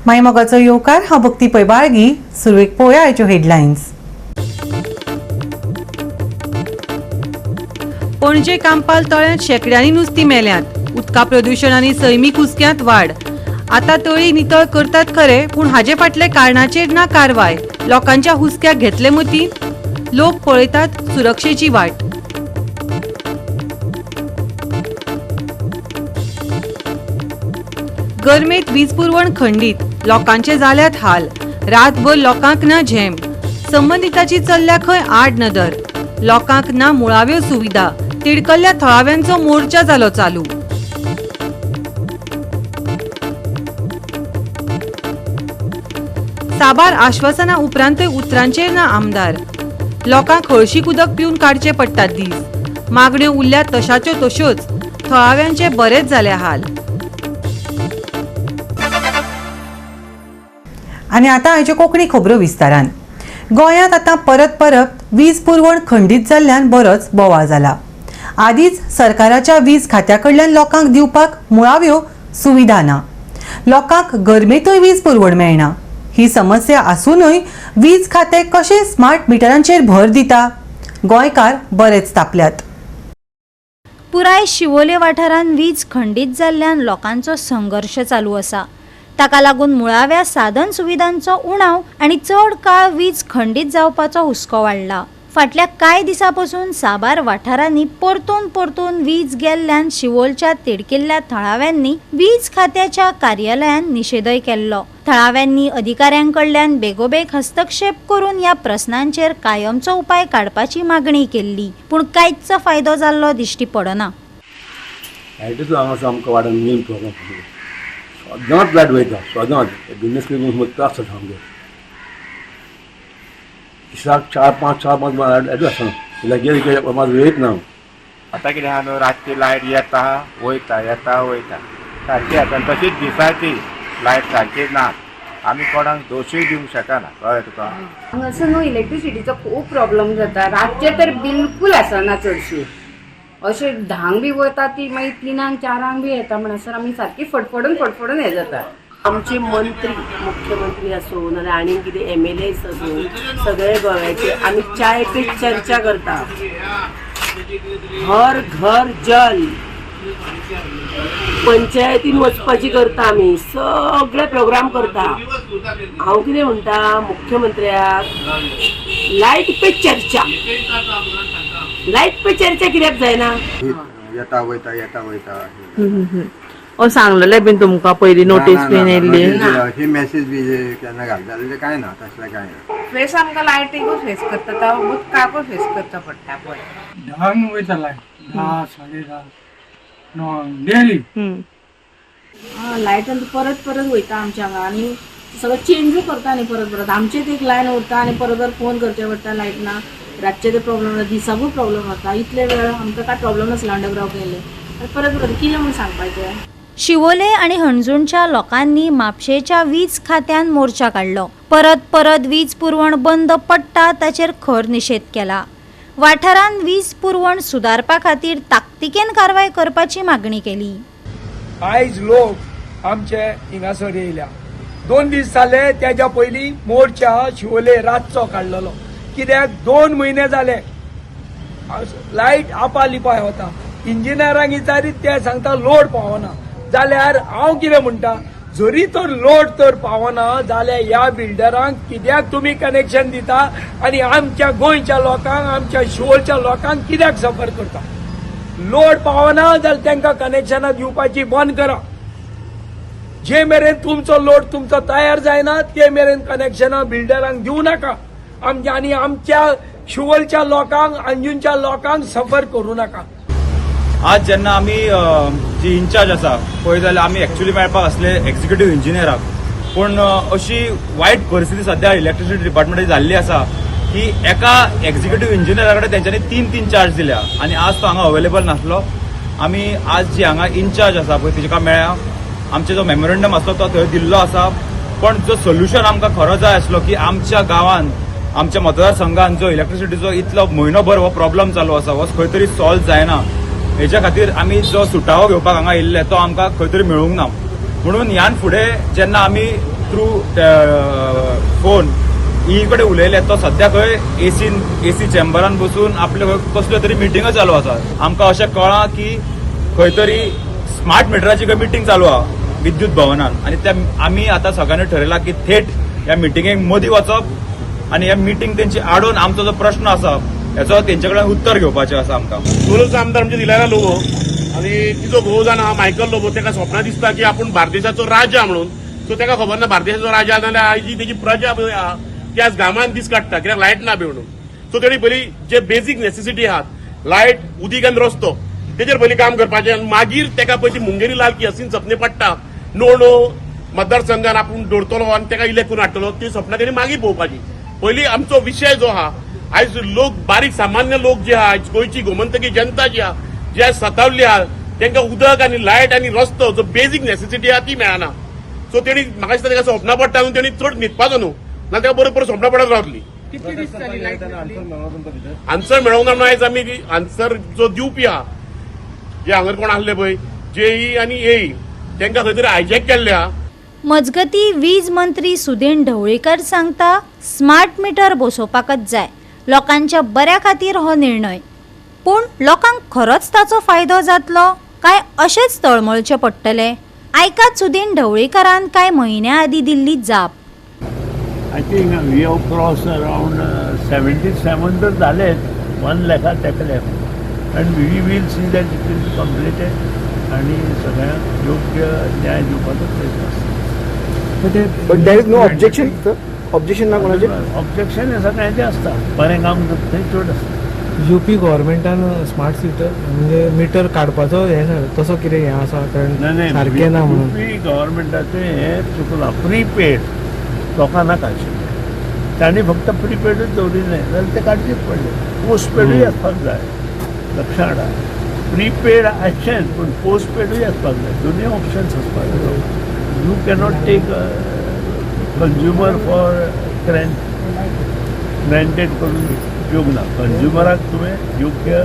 मायमोगाचो येवकार हांव भक्ती पै बाळगी. सुरवेक पळोवया आयच्यो हेडलायन्स. पणजे कांपाल तळ्यांत शेकड्यांनी नुस्तीं मेल्यांत. उदका प्रदूषण आनी सैमीक हुस्क्यांत वाड. आतां तळी नितळ करतात खरे, पूण हाचे फाटले कारणाचेर ना कारवाय. लोकांच्या हुस्क्याक घेतले मतीन. लोक पळयतात सुरक्षेची वाट. गरमेत वीज पुरवण खंडीत. लोकांचे जाल्यात हाल. रातभर लोकांक ना झेम. संबंधिताची चल्ल्या खंय आड नदर. लोकांक ना मुळाव्यो सुविधा. तिडकल्ल्या थळाव्यांचो मोर्चा जालो चालू. साबार आश्वासना उपरांतय उतरांचेर ना आमदार. लोकांक हळशीक उदक पिवन काडचे पडटात दीस. मागण्यो उरल्या तशाच्यो तश्योच. थळाव्यांचे बरेच जाले हाल. आनी आतां आयच्यो कोंकणी खबरो विस्तारान. गोंयांत आतां परत वीज पुरवण खंडीत जाल्ल्यान बरोच बोवाळ जाला. आदींच सरकाराच्या वीज खात्या कडल्यान लोकांक दिवपाक मुळाव्यो सुविधा ना. लोकांक गरमेतूय वीज पुरवण मेळना. ही समस्या आसूनय वीज खातें कशें स्मार्ट मिटरांचेर भर दिता? गोंयकार बरेच तापल्यात. पुराय शिवोले वाठारांत वीज खंडीत जाल्ल्यान लोकांचो संघर्श चालू आसा. ताका लागून मुळाव्या साधन सुविधांचो उणाव आनी चड काळ वीज खंडीत जावपाचो हुस्को वाडला. फाटल्या कांय दिसां पासून साबार वाठारांनी परतून वीज गेल्ल्यान शिवोलच्या तिडकिल्ल्या थळाव्यांनी वीज खात्याच्या कार्यालयान निशेधय केल्लो. थळाव्यांनी अधिकाऱ्यांकडल्यान बेगोबेग हस्तक्षेप करून ह्या प्रस्नांचेर कायमचो उपाय काडपाची मागणी केल्ली, पूण कांयच फायदो जाल्लो दिश्टी पडना. सदांच लायट वयता, सदांच बिजनेस करून त्रास जाता आमगे. दिसाक चार पांच लायट आसता. गेली मात वयत ना. आतां कितें आहा न्हू, रातची लायट येता वयता सारकी आसा. तशीच दिसाची लायट सारकी ना. आमी कोणाक दोशूय दिवंक शकना. कळ्ळें तुका? हांगासर न्हू इलेक्ट्रिसिटीचो खूब प्रॉब्लेम जाता. रातचे तर बिलकूल आसना चडशी. अशें धांक बी वता ती मागीर 3 4 बी येता म्हणसर आमी सारकी फडफडून हें जाता. आमचे मंत्री मुख्यमंत्री असो ना आनी कितें MLAs असो सगळे गोव्याचे आमी चाय पे चर्चा करता. हर घर जल पंचायतीन वचपाची करता. आमी सगळे प्रोग्राम करता. हांव कितें म्हणटा मुख्यमंत्र्याक लायट पे चर्चा कित्याक जायना? येता वयता सांगलेले बीन तुमकां पयली नोटीस बीन येयल्ली ही मेसेज बी केन्ना घालता जाल्यार कांय ना, तसलें कांय ना. फेस आमकां लायटीकूच फेस करता, उदकाकूच फेस करता पडटा पळय. धांक वयता लायट 10 10:30 डेली. लायट परत वयता आमच्या हांगा आनी सगळं चेंजूय करता न्ही परत आमचेच एक लायन उरता आनी परत फोन करचे पडटा. लायट ना, रातचे ते प्रॉब्लेम जाता, दिसाकूय प्रॉब्लेम जाता. इतले वेळ आमकां काय प्रॉब्लेम नासलो अंडरग्रावंड केले. परत कितें म्हूण सांगपाचें? शिवोले आणि हणजूणच्या लोकांनी म्हापशेच्या वीज खात्यान मोर्चा काढलो. परत वीज पुरवण बंद पडटा ताचेर खर निषेध केला. वाठारांत वीज पुरवण सुदारपा खातीर ताकतिकेन कारवाय करपाची मागणी केली. आयज लोक आमचे हिंगासर येयल्या. 2 दीस जाले त्याच्या पयलीं मोर्चा शिवोले रातचो काडलेलो. कित्याक 2 म्हयने जाले लायट आपालिपाय वता. इंजिनियरांक विचारीत ते सांगता लोड पावना. जाल्यार हांव कितें म्हणटा, जरी तर लोड तर पावना जाल्यार ह्या बिल्डरांक कित्याक तुमी कनेक्शन दिता आनी आमच्या गोंयच्या लोकांक आमच्या शिवोलच्या लोकांक कित्याक सफर करता? लोड पावना जाल्यार तांकां कनेक्शनां दिवपाची बंद करा. जे मेरेन तुमचो लोड तुमचो तयार जायना ते मेरेन कनेक्शनां बिल्डरांक दिवं नाका. आनी आमच्या शिवोलच्या लोकांक अंजुनच्या लोकांक सफर करूं नाका. आज जेन्ना आमी जी इन्चार्ज आसा पळय जाल्यार आमी एक्चुअली मेळपाक आसले एक्झिक्युटीव इंजिनियराक. पूण अशी वायट परिस्थिती सध्या इलेक्ट्रिसिटी डिपार्टमेंटाची जाल्ली आसा की एका एक्झिक्युटीव इंजिनियरा कडेन तेंच्यांनी 3 चार्ज दिल्या आनी आज तो हांगा अवेलेबल नासलो. आमी आज जी हांगा इन्चार्ज आसा पळय तिका मेळ्ळ्या. आमचे जो मेमोरंडम आसलो तो थंय दिल्लो आसा. पण जो सोल्युशन आमकां खरो जाय आसलो की आमच्या गांवांत आमच्या मतदारसंघात जो इलेक्ट्रिसिटीचो इतलो म्हयनोभर हो प्रॉब्लेम चालू आसा हो खंय तरी सॉल्व जायना. हेच्या खातीर आमी जो सुटावो घेवपाक हांगा येयल्ले तो आमकां खंय तरी मेळूंक ना. म्हणून ह्यान फुडें जेन्ना आमी थ्रू फोन ई कडे उलयले तो सध्या खंय एसी चेंबरान बसून आपले कसल्यो तरी मिटिंग चालू आसा. आमकां अशें कळ्ळां की खंय तरी स्मार्ट मिटराची मिटिंग चालू आहा विद्युत भवनान, आनी त्या आमी आतां सगळ्यांनी ठरयलां की थेट ह्या मिटिंगेक मदीं वचप आनी ह्या मिटिंग तेंची आडोवन आमचो जो प्रश्न आसा हेचो तेंचे कडल्यान उत्तर घेवपाचें आसा आमकां. दोनच आमदार म्हणजे दिलारा लोबो आणि तिचो घोव जावन आहा मायकल लोबो, ताका स्वप्न दिसता की आपूण भारदेशाचो राजा म्हणून. सो ताका खबर ना भारदेशाचो राजा जाल्यार आयज जी तेजी प्रजा पळय आहा ती आज घामान दीस काडटा कित्याक लायट ना बी म्हणून. सो तेणी पयली जे बेजीक नेसेसिटी आहात लायट, उदीक आनी रस्तो तेजेर पयलीं काम करपाचें आनी मागीर ताका पळय मुंगेरी लाल की हसीन सपने पडटा नो मतदारसंघान आपूण दवरतलो आनी ताका इलेक्ट करून हाडटलो ती सपनां तेणी मागीर पळोवपाची. पयलीं आमचो विशय जो आहा आयज लोक बारीक सामान्य लोक जे आहा गोंयची गोमंतकी जनता जी आहा जी आयज सतावल्ली आहा तांकां उदक आनी लायट आनी रस्तो जो बेजीक नेसेसिटी आहा ती मेळना. सो तेणी म्हाका दिसता ताका स्वप्नां पडटा न्हू तेणी चड न्हिदपाचो न्हू ना ताका बरोबर स्वप्नां पडत रावतली. आन्सर मेळोंक ना आयज आमी आन्सर जो दिवपी आहा जे हांगर कोण आसले पळय जेई आनी एई तांकां खंय तरी हायजॅक केल्ले आहा. मजगती वीज मंत्री सुदीन ढवळीकर सांगता स्मार्ट मीटर बसोवपाकच जाय, लोकांच्या बऱ्या खातीर हो निर्णय. पूण लोकांक खरोच ताचो फायदो जातलो काय अशेंच तळमळचें पडटलें? आयकात सुदीन ढवळीकरान कांय म्हयन्या आदीं दिल्ली जाप. I think we have cross around 77 तर जालेत 1 लाखा तेकले and we will see that it will be completed आणि सगळ्यांक योग्य न्याय दिवपाचो प्रयत्न आसता. But there is no objection, sir. Objection ना कोणाचे? ऑब्जेक्शन हे सगळ्यांचे असता. बरें काम थंय चड आसता. यूपी गव्हर्मेंटान स्मार्ट सिटर म्हणजे मिटर काडपाचो हे तसो कितें हें आसा कारण सारकें ना म्हणून यूपी गव्हर्मेंटाचें हें चुकलां. प्रीपेड लोकांना काडचें तांणी फक्त प्रीपेडूच दवरिल्लें जाल्यार तें काडचेच पडलें. पोस्टपेडूय आसपाक जाय लक्षांत हाडा. प्रीपेड आसचेंच पूण पोस्टपेडूय आसपाक जाय. दोनूय ऑप्शन्स आसपाक जाय. You cannot take consumer for granted करून उपयोग ना. कंज्युमराक तुवें योग्य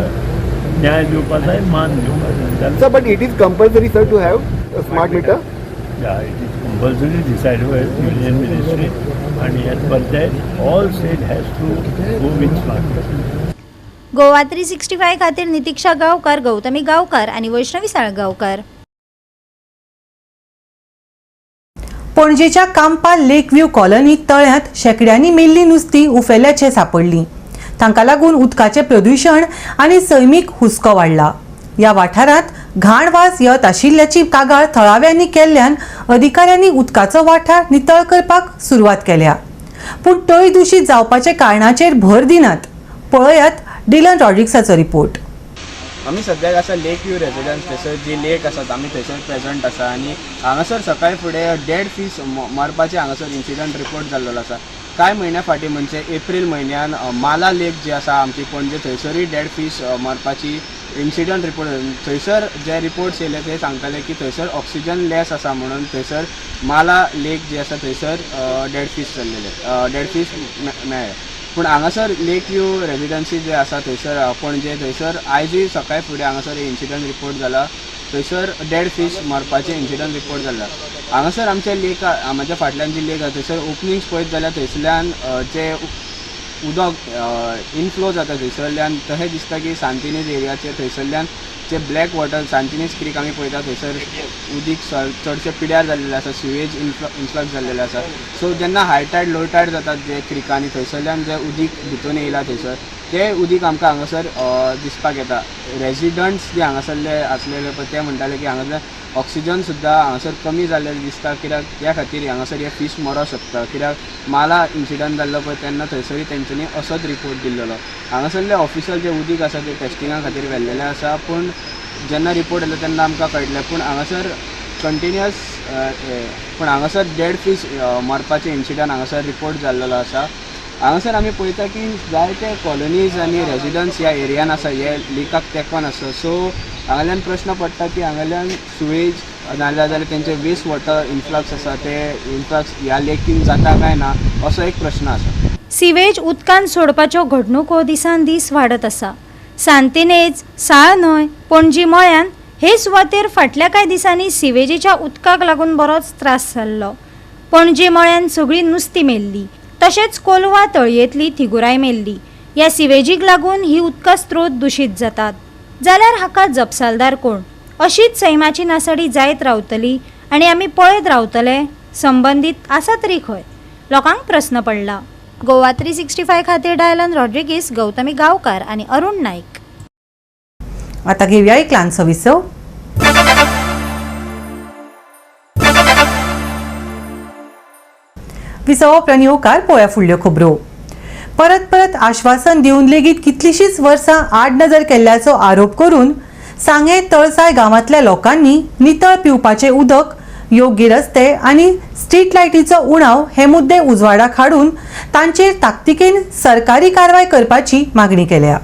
न्याय दिवपा जाय, मान दिवपा जाय. Sir, but it is compulsory, sir, to have a smart meter? Yeah, it is compulsory decided by Union Ministry and as per that all state has to go with smart meter. Goa 365 खातीर नितीक्षा गांवकार, गौतमी गांवकार आणि वैष्णवी साळगांवकार. पणजेच्या कांपा लेक view कॉलनीत तळ्यांत शेकड्यांनी मेल्ली नुस्तीं उफेल्ल्याचे सापडली. तांकां लागून उदकाचें प्रदूशण आनी सैमीक हुस्को वाडला. ह्या वाठारांत घाण वास येत आशिल्ल्याची कागाळ थळाव्यांनी केल्ल्यान अधिकाऱ्यांनी उदकाचो वाठार नितळ करपाक सुरवात केल्या. पूण तळी दूशीत जावपाच्या कारणाचेर भर दिनात. पळयात डिलन रॉड्रिक्साचो रिपोर्ट. आमी सद्याक आसा लेक व्यू रेजिडन्स थंयसर जी लेक आसा आमी थंयसर प्रेजंट आसा आनी हांगासर सकाळी फुडें डेड फीश मरपाचे हांगासर इन्सिडंट रिपोर्ट जाल्लो आसा. कांय म्हयन्या फाटीं म्हणजे एप्रील म्हयन्यान माला लेक जी आसा आमची पणजे थंयसरूय डेड फीश मरपाची इन्सिडंट रिपोर्ट थंयसर जे रिपोर्ट्स येयले ते सांगताले की थंयसर ऑक्सिजन लेस आसा म्हणून थंयसर माला लेक जी आसा थंयसर डेड फीश मेळ्ळे. पूण हांगासर लेक व्यू रेजिडन्सी जे आसा थंयसर पणजे थंयसर आयजूय सकाळी फुडें हांगासर इन्सिडंट रिपोर्ट जाला. थंयसर डेड फीश मरपाचें इन्सिडंट रिपोर्ट जाला. हांगासर आमच्या लेक म्हाज्या फाटल्यान जी लेक आसा थंयसर ओपनिंग्स पळयत जाल्यार थंयसरल्यान जे उदक इनफ्लो जाता थंयसरल्यान तशें दिसता की सांतिनेज एरियाचे थंयसरल्यान जे ब्लॅक वॉटर सांतिनेज क्रीक आमी पळयता थंयसर उदीक चडशे पिड्यार जाल्लेले आसा, सिवेज इन्फ्लक्स जाल्लेले आसा. सो जेन्ना हाय टायड लो टायड जातात जे क्रिकांनी थंयसरल्यान जे उदीक भितून येयला थंयसर ते उदीक आमकां हांगासर दिसपाक येता. रेजिडंट्स जे हांगासरले आसलेले पळय ते म्हणटाले की हांगासर ऑक्सिजन सुद्दां हांगासर कमी जाल्लें दिसता कित्याक त्या खातीर हांगासर हे फीश मरो शकता. कित्याक माला इन्सिडंट जाल्लो पळय तेन्ना थंयसरूय तेंच्यांनी असोच रिपोर्ट दिल्लो. हांगासरले ऑफिशियल जे उदीक आसा ते टेस्टिंगा खातीर व्हेल्लेलें आसा. पूण जेन्ना रिपोर्ट येयलो तेन्ना आमकां कळटलें पूण हांगासर कंटिन्युअस पूण हांगासर डेड फीश मरपाचे इन्सिडंट हांगासर रिपोर्ट जाल्लो आसा. हांगासर आमी पळयता की जायते कॉलनीज आनी रेजिडंट्स ह्या एरियान आसा हे लेकाक तेंकोन आसा. सो हांगाल्यान प्रश्न पडटा की हांगाल्यान सुवेज नाजाल्यार तेंचे वेस्ट वॉटर इन्फ्लक्स आसा ते इन्फ्लक्स ह्या लेकीन जाता काय ना असो एक प्रश्न आसा. सिवेज उदकान सोडपाच्यो घडणुको दिसान दीस वाडत आसा. सांतिनेज, साळ न्हय, पणजी मळ्यान हे सुवातेर फाटल्या कांय दिसांनी सिवेजीच्या उदकाक लागून बरोच त्रास जाल्लो. पणजे मळ्यान सगळी नुस्ती मेल्ली, तशेंच कोलवा तळयेतली थिगुराय मेल्ली. ह्या सिवेजीक लागून ही उदका स्त्रोत दूषित जातात. जाल्यार हाका जपसालदार कोण? अशीच सैमाची नासडी जायत रावतली आनी आमी पळयत रावतले? संबंदीत आसा तरी खंय? लोकांक प्रस्न पडला. गोवा 365 खातीर डायलन रॉड्रिगीस, गौतमी गांवकार आनी अरुण नाईक. आता घेऊया एक ल्हानसो विसव. विसव उपरांत येवकार पळोवया फुडल्यो खबरो. परत परत आश्वासन दिवन लेगीत कितलीशींच वर्सां आडनदर केल्ल्याचो आरोप करून सांगे तळसाय गांवांतल्या लोकांनी नितळ पिवपाचें उदक, योग्य रस्ते आनी स्ट्रीट लायटीचो उणाव हे मुद्दे उजवाडाक हाडून तांचेर ताकतिकेन सरकारी कारवाय करपाची मागणी केल्या.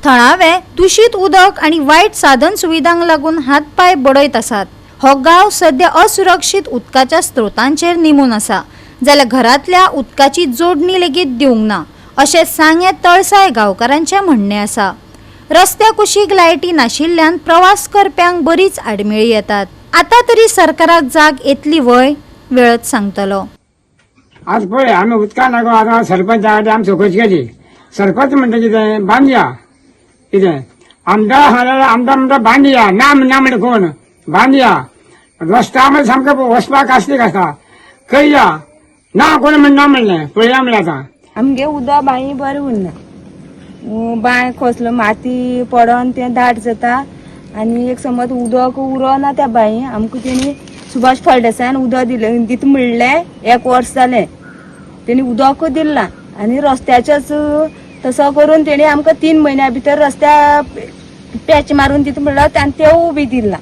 थळावे दूषित उदक आणि वाईट साधन सुविधांक लागून हातपाय बडयत आसात. हो गांव सध्या असुरक्षीत उदकाच्या स्त्रोतांचेर निमून आसा, जाल्यार घरांतल्या उदकाची जोडणी लेगीत दिवंक ना अशें सांगे तळसाय गांवकारांचें म्हणणें आसा. रस्त्या कुशीक लायटी नाशिल्ल्यान प्रवास करप्यांक बरीच आडमेळी येतात. आता तरी सरकाराक जाग येतली वय? वेळच सांगतलो. आज पळय आमी उदकान लागून आतां सरपंचा कडेन आमी चवकशी केली. सरपंच म्हणटा कितें बांदया, कितें आमदार सांगल्यार आमदार बांदया, ना म्हणजे कोण बांदया. रस्ता आमी सामको वचपाक आसलीक आसा, खंय या ना कोण म्हणना म्हणलें. पळया म्हणलें आतां आमगे उदक बांय बरें उरना. बांय कसलो माती पडोन तें दाट जाता आनी एक समज उदक उरना त्या बांय. आमकां तेणी सुभाष फळदेसायान उदक दिलें दिता म्हणलें, 1 वर्स जालें तेणी उदक दिलां आनी रस्त्याचेच तसो करून तेणी आमकां 3 म्हयन्या भितर रस्त्या पॅच मारून दिता म्हणलो आनी तेवूय बी दिला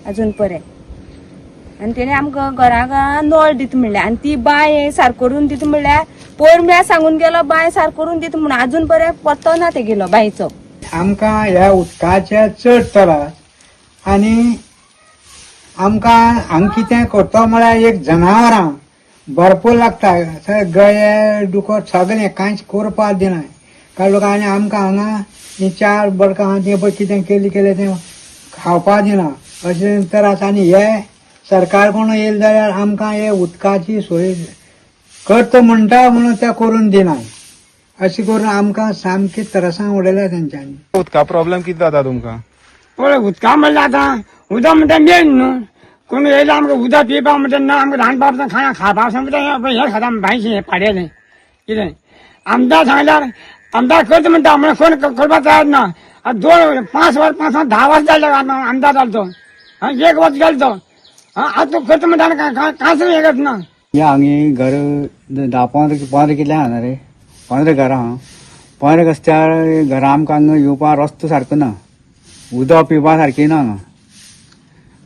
अजून पर्यंत. आनी तेणी आमकां घराक नळ दिता म्हणलें आनी ती बांय सार करून दिता म्हणल्यार पयर म्हळ्यार सांगून गेलो बांय सार करून दिता म्हणून अजून पर्यंत पत्तो ना तेगेलो बांयचो. आमकां ह्या उदकाचे चड त्रास आनी आमकां हांगा कितें करता म्हळ्यार एक जनावरां भरपूर लागता. गये दुकर सगळें कांयच करपाक दिना. काय लोक आनी आमकां हांगा 4 बडकां तें पळय कितें केलें तें खावपाक दिना अशें त्रास. आनी हे सरकार कोण येयले जाल्यार आमकां हे उदकाची सोय करता म्हणटा म्हणून ते करून दिना. अशें करून आमकां सामकी त्रासां उडयल्या तेंच्यांनी. उदका प्रॉब्लेम कितें जाता तुमकां? पळय उदका म्हणल्यार आतां उदक म्हणटा मेन न्हू. कोण येयला आमकां उदक पिवपाक म्हणटा ना, आमकां रांदपाक खाणा खावपाक सांगता हे खाता भायशें हें पाडयलें कितें. आमदार सांगल्यार आमदार करता म्हणटा म्हळ्यार कोण करपाक तयार ना. 2-5 वर्स 10 वर्स जाले आमदार जालो तो. 1 वर्स गेलो तो. आतां तूं करता म्हणटा कांयच हें करना. हांगी घर 10-15 कितले आहा रे, 15 घरां आहा. 15 आसल्यार घरां आमकां हांगा येवपाक रस्तो सारको ना, उदक पिवपा सारकें ना. हांगा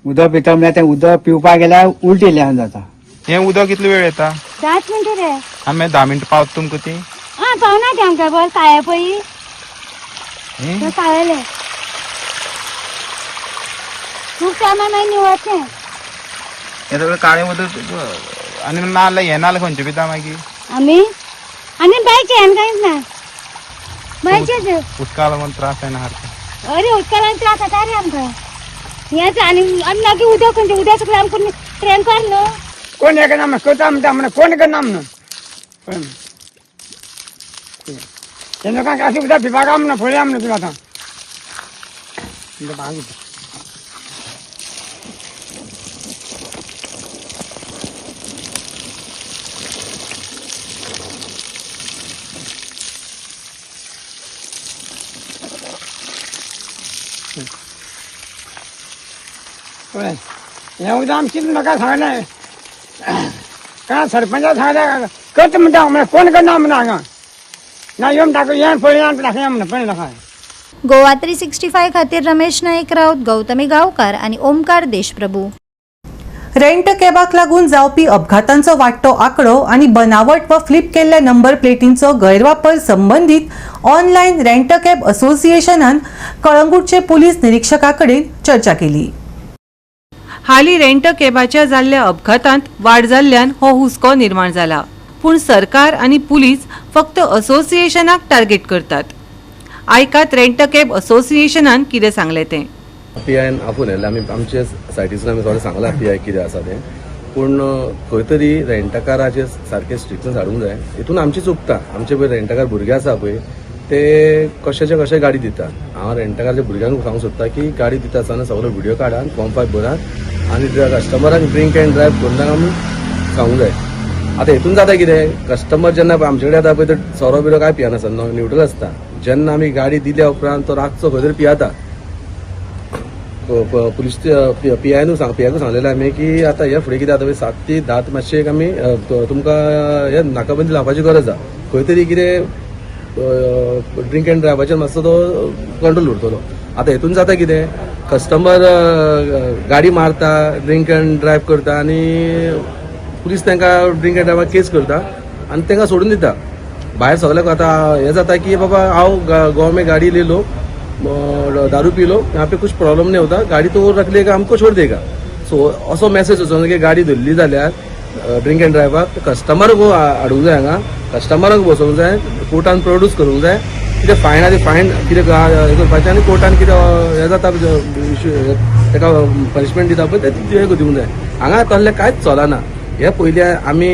उदक पिता म्हणल्यार तें उदक पिवपाक गेल्यार उलटी येयल्या जाता. हें उदक कितले वेळ येता? 10 मिनटां रे. आमी 10 मिनटां पावता तुमकां ती? पावना ते आमकां बरें ताये पळय तायले खूब टायमार मागीर निवळचें. हें सगळें काळें उदक आनी ना जाल्यार हें ना जाल्यार खंयचें पिता मागीर? आमी बायचे आनी कांयच ना, बायचेच. उदका लागून त्रास जायना सारको? अरे उदकाला त्रास जाता रे आमकां. हेंच आनी मागीर उदक खंयचें उदक सगळें आमकां ट्रँकर न्हू. कोण हे करना करता म्हणटा म्हणून कोण करना म्हणून. ते लोकांक अशें उदक पिवपाक म्हणून पळया म्हणून तुका आतां. पळय हें उदक आमी कितें म्हाका सांगलें काय सरपंचा सांगलें करता म्हणटा म्हळ्यार कोण करना म्हणून हांगा ना येवन टाकून येवन पळया टाकया म्हणून पळय नाका. गोवा 365 खातीर रमेश नाईक राऊत, गौतमी गांवकार आनी ओमकार देशप्रभू. रेंट कॅबाक लागून जावपी अपघातांचो वाडटो आंकडो आनी बनावट व फ्लिप केल्ल्या नंबर प्लेटींचो गैरवापर संबंदीत ऑनलायन रेंट कॅब असोसिएशनान कळंगूटचे पुलीस निरीक्षका कडेन चर्चा केली. हालीं रेंट कॅबाच्या जाल्ल्या अपघातांत वाड जाल्ल्यान हो हुस्को निर्माण जाला. पूण सरकार आनी पुलीस फक्त असोसिएशनाक टार्गेट करतात. आयकात रेंट कॅब असोसिएशनान कितें सांगलें तें. PIN आपूण येयलें आमी आमचे सायटीसून आमी थोडें सांगलां PI कितें आसा तें. पूण खंय तरी रेंटकाराचेर सारकें स्ट्रिक्टनस हाडूंक जाय. हितून आमची चुकता. आमचे पळय रेंटकार भुरगे आसा पळय ते कशेचे कशे गाडी दितात. हांव रेंटकाराच्या भुरग्यांक सांगूंक सोदता की गाडी दिता आसतना सगळो व्हिडिओ काडात, फॉर्म 5 भरात आनी कस्टमराक ड्रिंक एंड ड्रायव्ह करून आमी सांगूंक जाय. आतां हितून जाता कितें, कस्टमर जेन्ना आमचे कडेन येता पळय तो सोरो बिरो काय पियनासता, न्यूट्रल आसता. जेन्ना आमी गाडी दिल्या उपरांत तो रातचो खंय तरी पियेता. पुलीस PIकूय सांगलेलें आमी की आतां हे फुडें कितें जाता 7 ते 10 मातशें आमी तुमकां हे नाकाबंदी लावपाची गरज आसा. खंय तरी कितें ड्रिंक एंड ड्रायव्हाचेर मातसो तो कंट्रोल उरतलो. आतां हितून जाता कितें, कस्टमर गाडी मारता, ड्रिंक एंड ड्रायव्ह करता आनी पुलीस तांकां ड्रिंक एंड ड्रायव्हाक केस करता आनी तांकां सोडून दिता. भायर सगळ्याक आतां हें जाता की बाबा हांव गांव में गाडी ले लो, दारू पी लो, यहाँ पे कुछ प्रॉब्लम नहीं होता, गाड़ी तो रख लेगा, हमको छोड़ देगा. सो असो मेसेज वचोन की गाडी धरली जाल्यार ड्रिंक एंड ड्रायव्हाक कस्टमराक हाडूंक जाय, हांगा कस्टमराक बसोवंक जाय, कोर्टान प्रोड्यूस करूंक जाय. कितें फायन आहा फायन कितें हें करपाचें आनी कोर्टान कितें हें जाता ताका पनिशमेंट दिता पळय तें दिवंक जाय. हांगा तसलें कांयच चलना. हे पयलीं आमी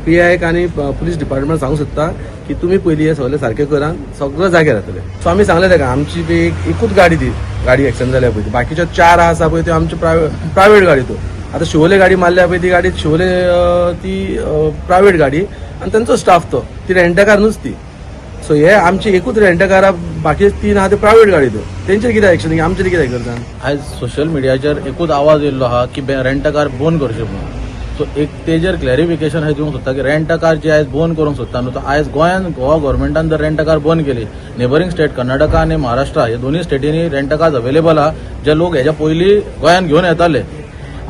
PIक आनी पुलीस डिपार्टमेंट सांगूंक सोदता की तुमी पयलीं हे सगळें सारकें करा, सगळं जाग्यार जातलें. सो आमी सांगलें ताका आमची एकूच गाडी दी, गाडी एक्सिडेंट जाल्या पळय बाकीच्यो 4 आसा पळय त्यो आमच्यो प्रायवेट गाडी. त्यो आतां शिवोले गाडी मारल्या पळय ती गाडी शिवोले ती प्रायवेट गाडी आनी तांचो स्टाफ तो ती रेंटकार नुसती. सो हे आमची एकूच रेंटकारां बाकी 3 आहा त्यो प्रायवेट गाडी त्यो तेंचेर कितें एक्शन आमचेर कितें करता. आयज सोशल मिडियाचेर एकूच आवाज येयल्लो आहा की रेंटकार बंद करचे म्हणून. सो एक तेजेर क्लॅरिफिकेशन हे दिवंक सोदता की रेंटकार जे आयज बंद करूंक सोदता न्हू, तो आयज गोंयान गोवा गव्हर्मेंटान जर रेंटकार बंद केली, नेबरिंग स्टेट कर्नाटका आनी महाराष्ट्रा हे दोनूय स्टेटींनी रेंटकार्स अवेलेबल आहा जे लोक हेच्या पयलीं गोंयान घेवन येताले.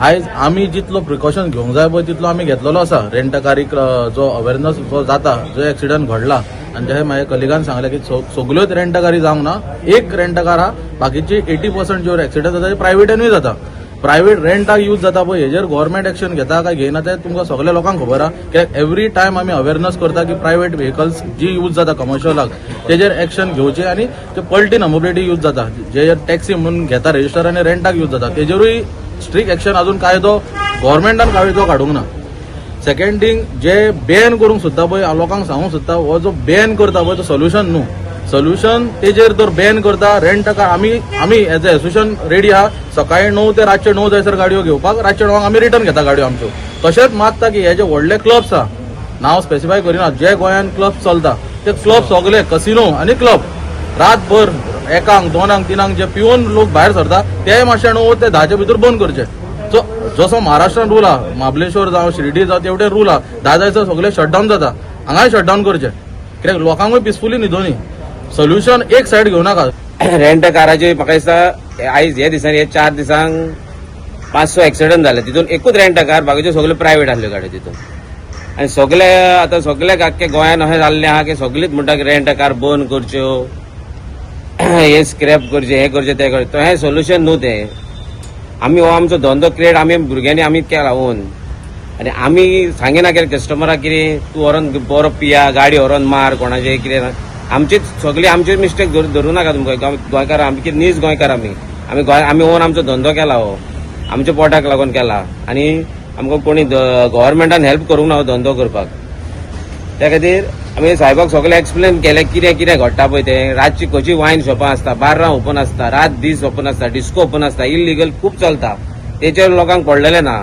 आयज आमी जितलो प्रिकॉशन घेवंक जाय पळय तितलो आमी घेतलेलो आसा. रेंटकारीक जो अवेरनेस जो जाता, जो एक्सिडंट घडला आनी जे म्हाज्या कलिगान सांगलें की सगल्योच रेंटकारी जावंक ना, एक रेंटकार आहा, बाकीची 80% ज्यो एक्सिडंट जाता ते प्रायवेटानूय जाता. प्रायवेट रेंटाक यूज जाता पळय हेजेर गव्हर्मेंट एक्शन घेता काय घेयना तें तुमकां सगळ्या लोकांक खबर आहा. कित्याक एवरी टायम आमी अवेरनेस करता की प्रायवेट व्हेकल्स जी यूज जाता कमर्शियलाक तेजेर एक्शन घेवचें आनी ते पलटी नंबर प्लेटी यूज जाता जे टॅक्सी म्हणून घेता रेजिस्टर आनी रेंटाक यूज जाता तेजेरूय स्ट्रिक्ट एक्शन अजून कायदो गव्हर्मेंटान कायदो काडूंक ना. सेकंड थिंग जे बॅन करूंक सोदता पळय हांव लोकांक सांगूंक सोदता हो जो बॅन करता पळय तो सोल्युशन न्हू. सोल्युशन तेजेर जर बॅन करता रेंटकार आमी एज अ एसोसिएशन रेडी आहा सकाळी 9 ते रातचे 9 जायसर गाडयो घेवपाक, रातचे 9 आमी रिटर्न घेता गाडयो आमच्यो. तशेंच मागता की हे जे व्हडले क्लब्स आहा, नांव स्पेसिफाय करिना, जे गोंयान क्लब चलता ते क्लब सगळे कसिनो आनी क्लब रातभर 1, 2, 3 जे पिवन लोक भायर सरता ते मातशे 9 ते 10च्या भितर बंद करचे. सो जसो महाराष्ट्रान रूल आहा, महाबलेश्वर जावं शिर्डी जावं तेवढे रूल आहा, 10 जायसर सगळे शटडावन जाता, हांगाय शटडावन करचे. कित्याक लोकांकूय पिसफुली न्हिदोनी. सोल्युशन एक सायड घेवं नाका. रेंट काराचे म्हाका दिसता आयज हे दिसांनी हे 4 दिसांक 500 एक्सिडंट जाले. तितून एकूच रेंट कार, बाकीच्यो सगळ्यो प्रायवेट आसल्यो गाड्यो तितून. आनी सगळे आतां सगळ्याक आख्खे गोंयान अशें जाल्लें आहा की सगळीच म्हणटा की रेंट कार बंद करच्यो, हे स्क्रॅप करचे, हे करचे, ते करचे. तो हें सोल्युशन न्हू तें. आमी हो आमचो धंदो क्रिएट आमी भुरग्यांनी आमी केला ओन आनी आमी सांगिना की कस्टमराक कितें तूं व्हरोन बरो पिया, गाडी व्हरोन मार, कोणाचें कितें आमचीच सगळी आमची मिस्टेक धरूं नाका तुमकां. गोंयकार आमी कितें नीज गोंयकार आमी ओन आमचो धंदो केला हो आमच्या पोटाक लागून केला आनी आमकां कोणी गव्हर्मेंटान हेल्प करूंक ना हो धंदो करपाक. त्या खातीर आमी साहेबाक सगळें एक्सप्लेन केलें कितें कितें घडटा पळय तें. रातची खंयची वायन शॉपां आसता, बार्रां ओपन आसता, रात दीस ओपन आसता, डिस्को ओपन आसता, इल्लिगल खूब चलता. तेचेर लोकांक पडलेलें ना.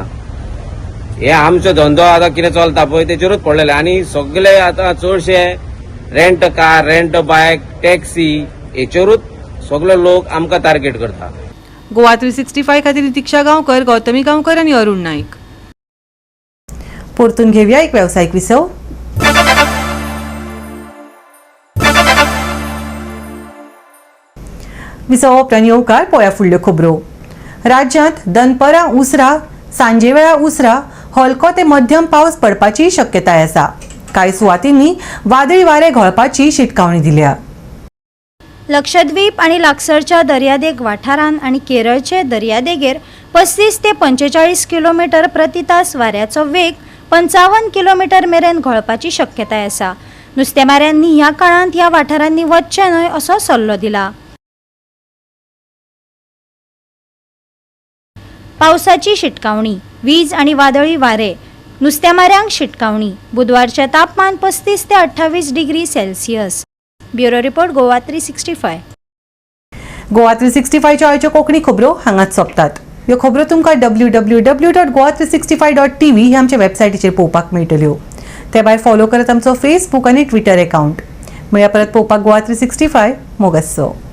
हे आमचो धंदो आतां कितें चलता पळय तेचेरूच पडलेले आनी सगळे आतां चडशे रेंट कार, रेंट बायक, टॅक्सी हेचेरूच सगळे लोक आमकां टार्गेट करता. गोवा 365 खातीर नितीक्षा गांवकर, गौतमी गांवकर आनी अरुण नाईक. परतून घेवया एक वेवसायीक विसव. विसव उपरांत येवकार पळया फुडल्यो खबरो. राज्यांत दनपरां उसरा, सांजे वेळा उसरा हलको ते मध्यम पावस पडपाची शक्यताय आसा. कांय सुवातींनी वादळी वारे घोळपाची शिटकावणी दिल्या. लक्षद्वीप आणि लागसरच्या दर्यादेग वाठारांत आणि केरळचे दर्यादेगेर 35 ते 45 किलोमीटर प्रति तास वाऱ्याचो वेग 55 किलोमीटर मेरेन घोळपाची शक्यताय आसा. नुस्तेमाऱ्यांनी ह्या काळांत ह्या वाठारांनी वचचें न्हय असो सल्लो दिला. पावसाची शिटकावणी, वीज आणि वादळी वारे, नुस्तेमाऱ्यांक शिटकावणी. बुधवारचे तापमान 35 ते 28 degree Celsius. Bureau report Goa 365. Goa 365च्या आयच्यो कोंकणी खबरो हांगाच सोंपतात. ह्यो खबरो तुमकां www.goa365.tv हे आमच्या वेबसायटीचेर पळोवपाक मेळटल्यो. ते भायर फॉलो करत आमचो फेसबूक आनी ट्विटर अकाउंट. मेळया परत पळोवपाक गोवा 365 मोगस्सो.